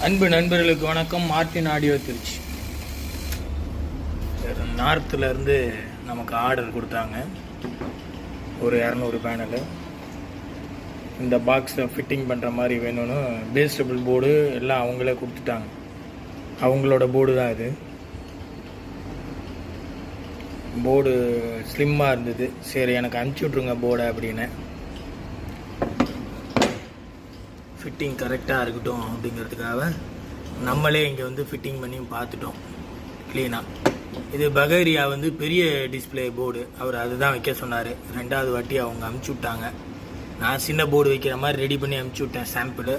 அன்பு நண்பர்களுக்கு வணக்கம். Martin audio Trichy. நார்த்துலேருந்து நமக்கு ஆர்டர் கொடுத்தாங்க ஒரு 200 பேனலு. இந்த பாக்ஸை ஃபிட்டிங் பண்ணுற மாதிரி வேணும்னு பேஸ்டபிள் போர்டு எல்லாம் அவங்களே கொடுத்துட்டாங்க. அவங்களோட போர்டு தான் இது. போர்டு ஸ்லிம்மாக இருந்தது. சரி எனக்கு அனுப்பிச்சி விட்ருங்க போர்டை அப்படின்னு. ஃபிட்டிங் கரெக்டாக இருக்கட்டும் அப்படிங்கிறதுக்காக நம்மளே இங்கே வந்து ஃபிட்டிங் பண்ணி பார்த்துட்டோம் க்ளீனாக. இது பகேரியா வந்து பெரிய டிஸ்பிளே போர்டு. அவர் அதுதான் வைக்க சொன்னார். 2வது வாட்டி அவங்க அமுச்சு விட்டாங்க. நான் சின்ன போர்டு வைக்கிற மாதிரி ரெடி பண்ணி அமுச்சு விட்டேன் சாம்பிள்.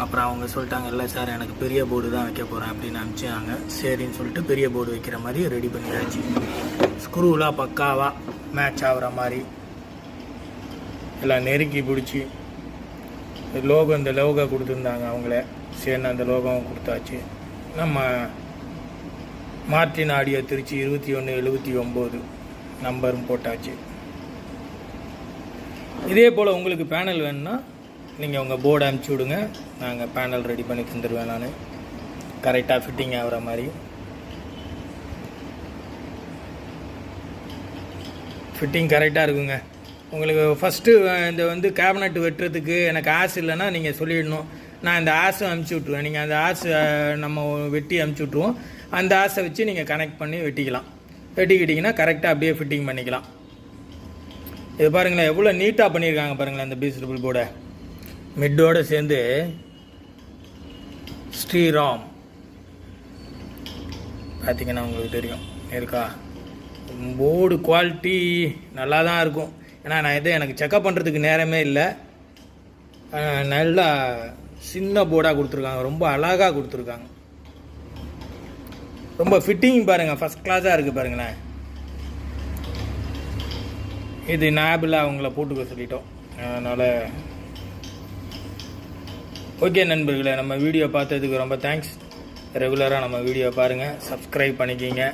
அப்புறம் அவங்க சொல்லிட்டாங்க, இல்லை சார் எனக்கு பெரிய போர்டு தான் வைக்க போகிறேன் அப்படின்னு அனுப்பிச்சாங்க. சரின்னு சொல்லிட்டு பெரிய போர்டு வைக்கிற மாதிரி ரெடி பண்ணியாச்சு. ஸ்க்ரூலாம் பக்காவாக மேட்ச் ஆகிற மாதிரி எல்லாம் நெருக்கி பிடிச்சி லோகோ, இந்த லோகோ கொடுத்துருந்தாங்க அவங்களே. சரி அந்த லோகம் கொடுத்தாச்சு. நம்ம மார்டின் ஆடியோ திருச்சி 2179 நம்பரும் போட்டாச்சு. இதே போல் உங்களுக்கு பேனல் வேணும்னா நீங்கள் உங்கள் போர்டு அனுப்பிச்சி விடுங்க. நாங்கள் பேனல் ரெடி பண்ணி தந்துடுவேன். நான் கரெக்டாக ஃபிட்டிங் ஆகிற மாதிரி. ஃபிட்டிங் கரெக்டாக இருக்குங்க. உங்களுக்கு ஃபஸ்ட்டு இந்த வந்து கேபினட் வெட்டுறதுக்கு எனக்கு ஆசை இல்லைன்னா நீங்கள் சொல்லிடணும். நான் இந்த ஆஸும் அனுப்பிச்சி விட்ருவேன். நீங்கள் அந்த ஆசை நம்ம வெட்டி அனுப்பிச்சி விட்ருவோம். அந்த ஆசை வச்சு நீங்கள் கனெக்ட் பண்ணி வெட்டிக்கலாம். வெட்டிக்கிட்டிங்கன்னா கரெக்டாக அப்படியே ஃபிட்டிங் பண்ணிக்கலாம். இது பாருங்களேன் எவ்வளோ நீட்டாக பண்ணியிருக்காங்க பாருங்களேன். இந்த பேஸ்டபிள் போர்டை மிட்டோடு சேர்ந்து ஸ்ரீராம் பார்த்திங்கன்னா உங்களுக்கு தெரியும் இருக்கா. போர்டு குவாலிட்டி நல்லா தான் இருக்கும். ஏன்னா நான் எனக்கு செக்கப் பண்ணுறதுக்கு நேரமே இல்லை. நல்லா சின்ன போர்டாக கொடுத்துருக்காங்க. ரொம்ப அழகாக கொடுத்துருக்காங்க. ரொம்ப ஃபிட்டிங் பாருங்கள் ஃபஸ்ட் கிளாஸாக இருக்குது பாருங்களேன். இது நாபில் அவங்கள போட்டுக்க சொல்லிட்டோம். அதனால் ஓகே நண்பர்களே, நம்ம வீடியோ பார்த்ததுக்கு ரொம்ப தேங்க்ஸ். ரெகுலராக நம்ம வீடியோ பாருங்கள், சப்ஸ்கிரைப் பண்ணிக்கிங்க.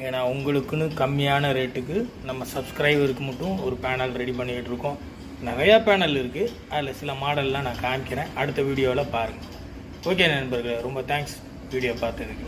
ஏன்னா உங்களுக்குன்னு கம்மியான ரேட்டுக்கு நம்ம சப்ஸ்கிரைபருக்கு மட்டும் ஒரு பேனல் ரெடி பண்ணிக்கிட்டு இருக்கோம். நிறையா பேனல் இருக்குது. அதில் சில மாடல்லாம் நான் காமிக்கிறேன். அடுத்த வீடியோவில் பாருங்கள். ஓகே நண்பர்களே, ரொம்ப தேங்க்ஸ் வீடியோ பார்த்ததுக்கு.